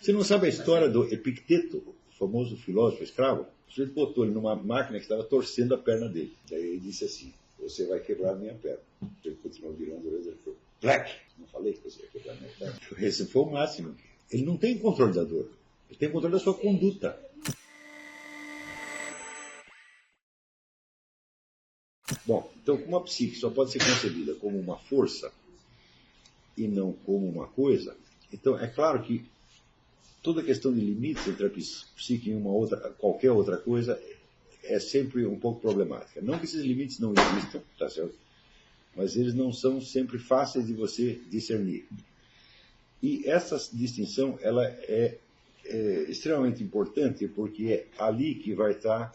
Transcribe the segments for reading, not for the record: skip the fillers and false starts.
Você não sabe a história do Epicteto, o famoso filósofo escravo? O sujeito botou ele numa máquina que estava torcendo a perna dele. Daí ele disse assim, você vai quebrar a minha perna. Ele continuou virando o exército. Black! Não falei que você ia quebrar a minha perna. Esse foi o máximo. Ele não tem controle da dor. Ele tem controle da sua conduta. Bom, então como a psique só pode ser concebida como uma força e não como uma coisa, então é claro que toda a questão de limites entre a psique e qualquer outra coisa é sempre um pouco problemática. Não que esses limites não existam, tá certo? Mas eles não são sempre fáceis de você discernir. E essa distinção ela é extremamente importante porque é ali que vai estar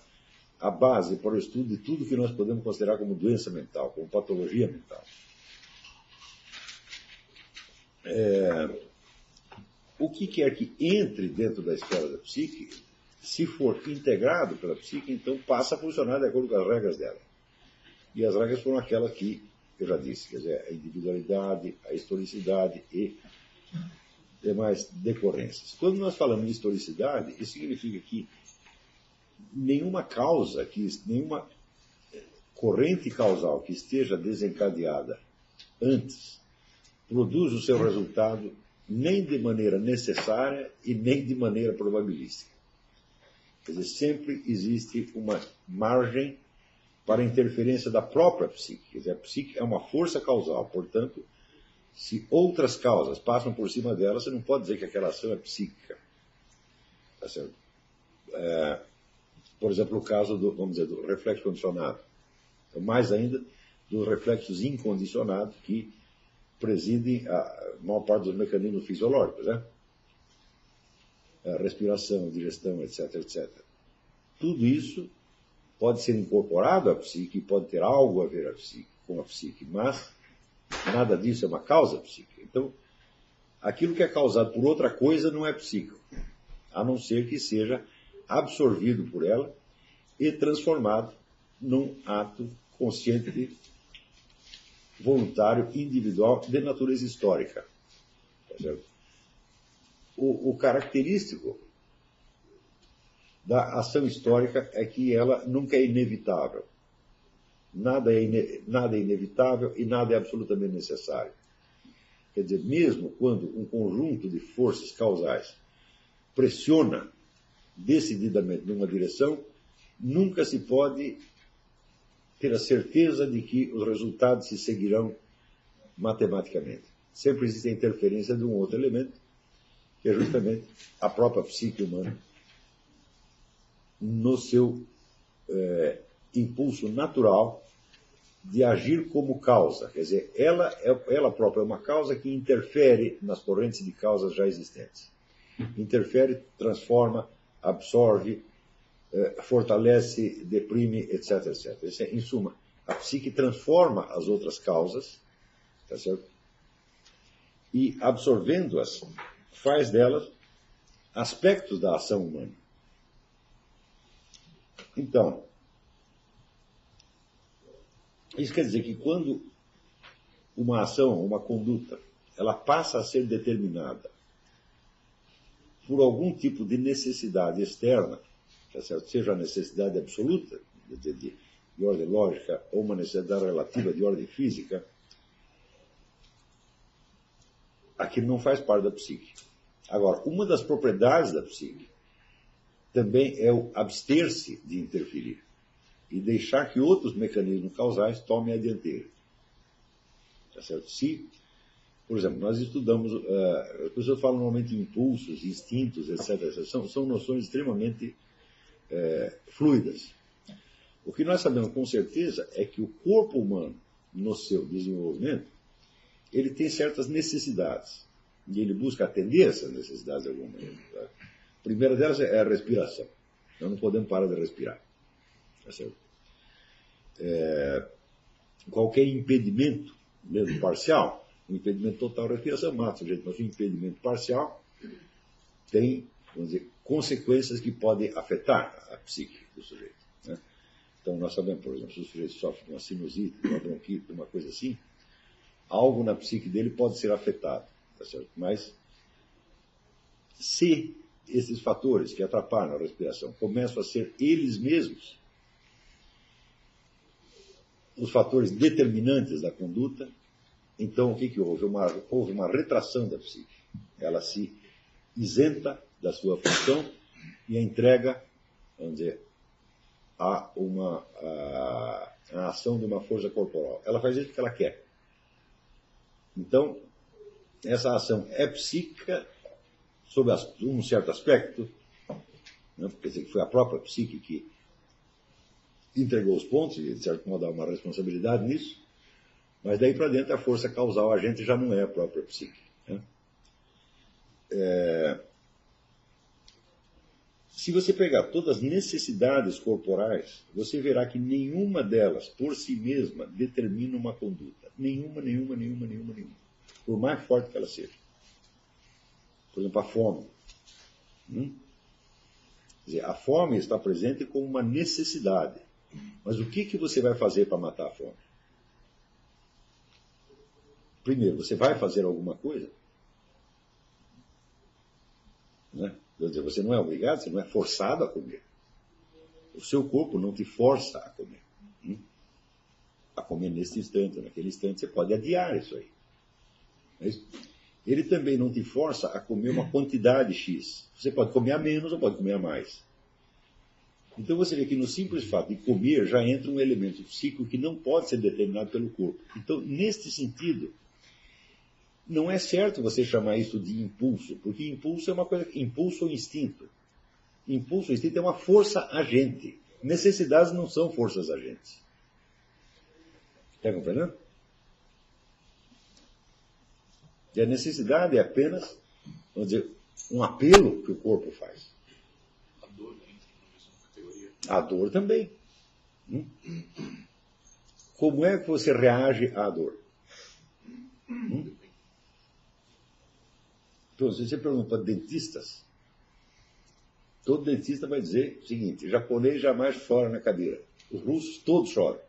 a base para o estudo de tudo que nós podemos considerar como doença mental, como patologia mental. O que quer que entre dentro da esfera da psique, se for integrado pela psique, então passa a funcionar de acordo com as regras dela. E as regras foram aquelas que eu já disse, quer dizer, a individualidade, a historicidade e demais decorrências. Quando nós falamos de historicidade, isso significa que nenhuma corrente causal que esteja desencadeada antes produz o seu resultado nem de maneira necessária e nem de maneira probabilística. Quer dizer, sempre existe uma margem para a interferência da própria psique. Quer dizer, a psique é uma força causal, portanto, se outras causas passam por cima dela, você não pode dizer que aquela ação é psíquica. Tá certo? Por exemplo, o caso do reflexo condicionado. Então, mais ainda, dos reflexos incondicionados que presidem a maior parte dos mecanismos fisiológicos, né? A respiração, a digestão, etc, etc. Tudo isso pode ser incorporado à psique, pode ter algo a ver com a psique, mas nada disso é uma causa psíquica. Então, aquilo que é causado por outra coisa não é psíquico, a não ser que seja absorvido por ela e transformado num ato consciente, voluntário, individual, de natureza histórica. Tá certo? O característico da ação histórica é que ela nunca é inevitável. Nada é inevitável e nada é absolutamente necessário. Quer dizer, mesmo quando um conjunto de forças causais pressiona decididamente numa direção, nunca se pode ter a certeza de que os resultados se seguirão matematicamente. Sempre existe a interferência de um outro elemento, que é justamente a própria psique humana, no seu impulso natural de agir como causa. Quer dizer, ela própria é uma causa que interfere nas correntes de causas já existentes. Interfere, transforma, absorve, fortalece, deprime, etc, etc. Isso é, em suma, a psique transforma as outras causas, tá certo? E, absorvendo-as, faz delas aspectos da ação humana. Então, isso quer dizer que quando uma ação, uma conduta, ela passa a ser determinada por algum tipo de necessidade externa, tá certo? Seja a necessidade absoluta, de ordem lógica, ou uma necessidade relativa de ordem física, aquilo não faz parte da psique. Agora, uma das propriedades da psique também é o abster-se de interferir e deixar que outros mecanismos causais tomem a dianteira. Tá certo? Se, por exemplo, nós estudamos, as pessoas falam normalmente impulsos, instintos, etc. São noções extremamente fluidas. O que nós sabemos com certeza é que o corpo humano, no seu desenvolvimento, ele tem certas necessidades. E ele busca atender essas necessidades de alguma maneira. Tá? A primeira delas é a respiração. Nós não podemos parar de respirar. Tá certo? Qualquer impedimento, mesmo parcial, um impedimento total da respiração mata o sujeito, mas um impedimento parcial tem, vamos dizer, consequências que podem afetar a psique do sujeito. Né? Então, nós sabemos, por exemplo, se o sujeito sofre de uma sinusite, de uma bronquite, de uma coisa assim, algo na psique dele pode ser afetado, tá certo? Mas se esses fatores que atrapalham a respiração começam a ser eles mesmos os fatores determinantes da conduta, então o que houve? Houve uma retração da psique. Ela se isenta da sua função e a entrega, vamos dizer, a ação de uma força corporal. Ela faz isso porque ela quer. Então, essa ação é psíquica, sob um certo aspecto, né, porque foi a própria psique que entregou os pontos, e de certo modo há uma responsabilidade nisso, mas daí para dentro a força causal agente já não é a própria psique. Né? Se você pegar todas as necessidades corporais, você verá que nenhuma delas, por si mesma, determina uma conduta. Nenhuma. Por mais forte que ela seja. Por exemplo, a fome. Quer dizer, a fome está presente como uma necessidade. Mas o que você vai fazer para matar a fome? Primeiro, você vai fazer alguma coisa? Né? Quer dizer, você não é obrigado, você não é forçado a comer. O seu corpo não te força a comer. A comer nesse instante, naquele instante, você pode adiar isso aí. Mas ele também não te força a comer uma quantidade X. Você pode comer a menos ou pode comer a mais. Então você vê que no simples fato de comer já entra um elemento psíquico que não pode ser determinado pelo corpo. Então, neste sentido, não é certo você chamar isso de impulso, porque impulso é uma coisa, impulso ou instinto. Impulso ou instinto é uma força agente. Necessidades não são forças agentes. Está compreendendo? E a necessidade é apenas, vamos dizer, um apelo que o corpo faz. A dor entra na mesma categoria. A dor também. Como é que você reage à dor? Então, se você pergunta para dentistas, todo dentista vai dizer o seguinte: o japonês jamais chora na cadeira. Os russos todos choram.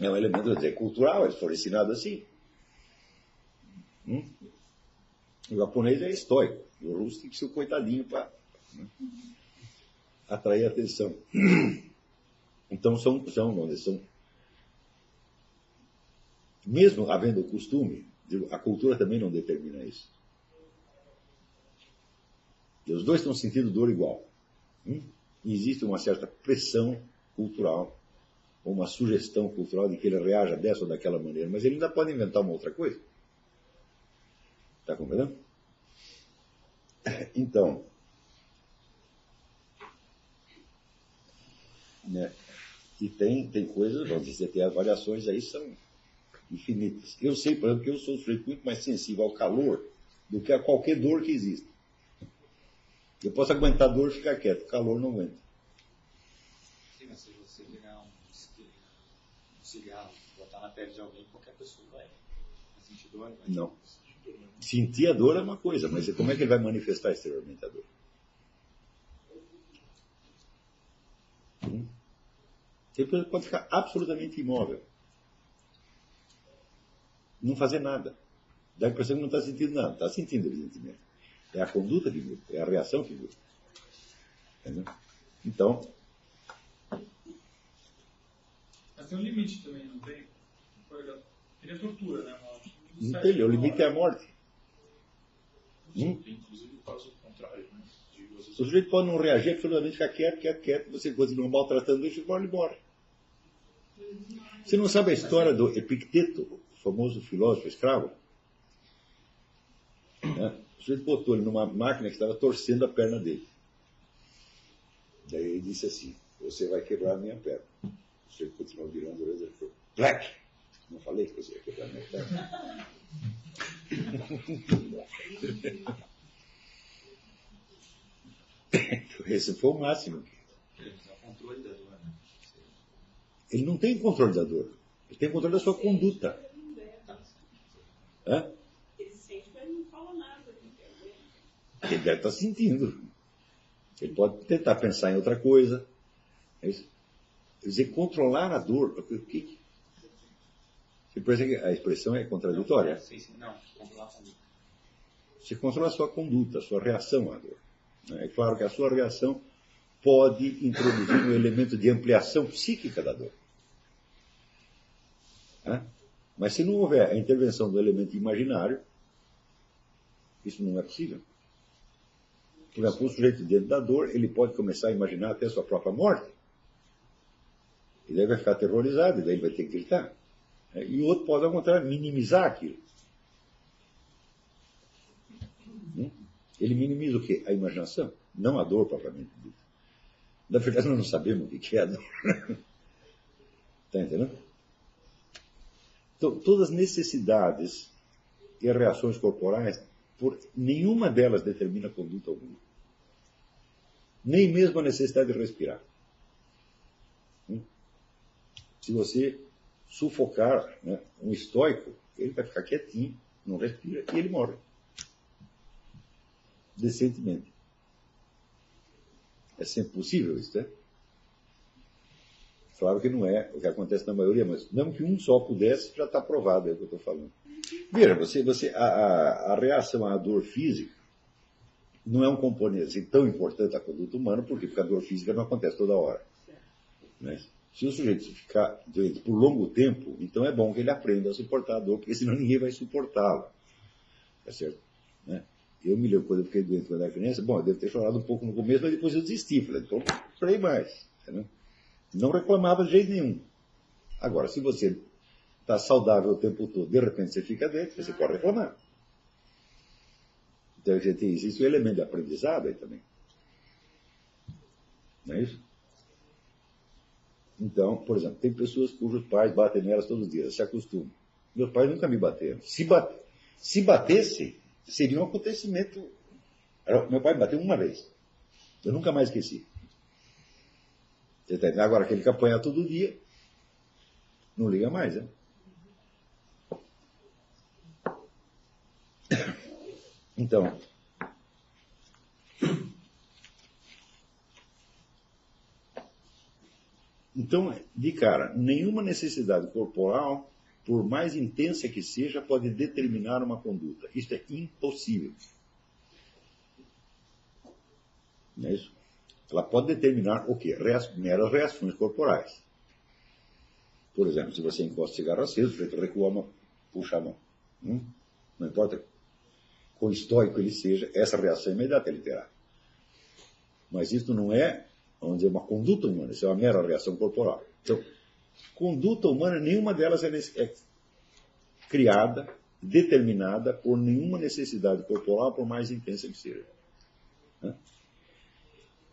É um elemento, quer dizer, cultural, eles foram ensinados assim. O japonês é estoico, e o russo tem que ser o coitadinho para atrair a atenção. Então são, mesmo havendo o costume, a cultura também não determina isso. E os dois estão sentindo dor igual. E existe uma certa pressão cultural, ou uma sugestão cultural de que ele reaja dessa ou daquela maneira, mas ele ainda pode inventar uma outra coisa. Está compreendendo? Então, né, e tem coisas, vamos dizer, tem as variações aí são infinitas. Eu sei, por exemplo, que eu sou um sujeito muito mais sensível ao calor do que a qualquer dor que exista. Eu posso aguentar dor e ficar quieto, calor não aguenta. Sim, mas se você pegar um cigarro, botar na pele de alguém, qualquer pessoa vai sentir dor? Vai não. Sentir a dor é uma coisa, mas como é que ele vai manifestar exteriormente a dor? Ele pode ficar absolutamente imóvel. Não fazer nada. Dá a impressão que não está sentindo nada. Está sentindo, evidentemente. É a conduta que muda, é a reação que muda. Entendeu? Então... Mas tem um limite também, não tem? Seria tortura, né? Não tem, o limite é a morte. Inclusive o caso contrário, né? O sujeito pode não reagir, absolutamente ficar quieto, você continua maltratando ele e ele morre. Você não sabe a história do Epicteto, o famoso filósofo escravo? Né? O sujeito botou ele numa máquina que estava torcendo a perna dele. Daí ele disse assim: você vai quebrar a minha perna. O sujeito continuou virando o orelha e falou: Black! Não falei que você ia quebrar a minha perna. Esse foi o máximo. Ele não tem controle da dor. Ele tem controle da sua conduta. Hã? Ele sente, mas não fala nada. Ele deve estar sentindo. Ele pode tentar pensar em outra coisa. É isso. Quer dizer, controlar a dor. O que? A expressão é contraditória. Não, controlar a conduta. Você controla a sua conduta, a sua reação à dor. É claro que a sua reação pode introduzir um elemento de ampliação psíquica da dor. Mas se não houver a intervenção do elemento imaginário, isso não é possível. Por exemplo, o sujeito dentro da dor, ele pode começar a imaginar até a sua própria morte. E daí vai ficar aterrorizado, e daí ele vai ter que gritar. E o outro pode, ao contrário, minimizar aquilo. Ele minimiza o quê? A imaginação, não a dor propriamente dita. Na verdade, nós não sabemos o que é a dor. Está entendendo? Então, todas as necessidades e as reações corporais, nenhuma delas determina conduta alguma. Nem mesmo a necessidade de respirar. Se você sufocar, né, um estoico, ele vai ficar quietinho, não respira, e ele morre. Decentemente. É sempre possível isso, né? Claro que não é o que acontece na maioria, mas mesmo que um só pudesse, já está provado, é o que eu estou falando. Veja, a reação à dor física não é um componente assim, tão importante da conduta humana, porque a dor física não acontece toda hora. Né? Se o sujeito ficar doente por longo tempo, então é bom que ele aprenda a suportar a dor, porque senão ninguém vai suportá-la. Tá certo? Né? Eu me lembro quando eu fiquei doente quando era criança, bom, eu devo ter chorado um pouco no começo, mas depois eu desisti. Falei, então chorei mais. Entendeu? Não reclamava de jeito nenhum. Agora, se você está saudável o tempo todo, de repente você fica doente, você pode reclamar. Então, existe um elemento de aprendizado aí também. Não é isso? Então, por exemplo, tem pessoas cujos pais batem nelas todos os dias, se acostumam. Meus pais nunca me bateram. Se batesse, seria um acontecimento. Meu pai me bateu uma vez. Eu nunca mais esqueci. Agora, aquele que apanha todo dia, não liga mais, né? Então, de cara, nenhuma necessidade corporal, por mais intensa que seja, pode determinar uma conduta. Isso é impossível. Não é isso? Ela pode determinar o quê? Meras reações corporais. Por exemplo, se você encosta cigarro aceso, você recua a mão, puxa a mão. Não importa quão estoico ele seja, essa reação imediata ele terá. Mas isso não é, vamos dizer, uma conduta humana, isso é uma mera reação corporal. Então, conduta humana, nenhuma delas é criada, determinada por nenhuma necessidade corporal, por mais intensa que seja.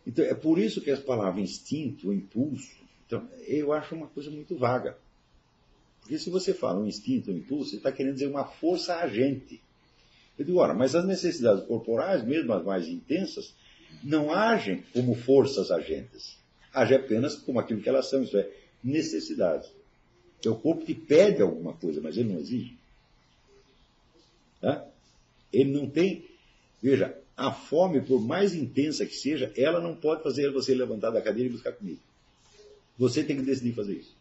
Então, é por isso que as palavras instinto, impulso, então, eu acho uma coisa muito vaga. Porque se você fala um instinto, um impulso, você está querendo dizer uma força agente. Eu digo, ora, mas as necessidades corporais, mesmo as mais intensas, não agem como forças agentes. Agem apenas como aquilo que elas são, isso é, necessidades. Então, o corpo te pede alguma coisa, mas ele não exige. Ele não tem... Veja, a fome, por mais intensa que seja, ela não pode fazer você levantar da cadeira e buscar comida. Você tem que decidir fazer isso.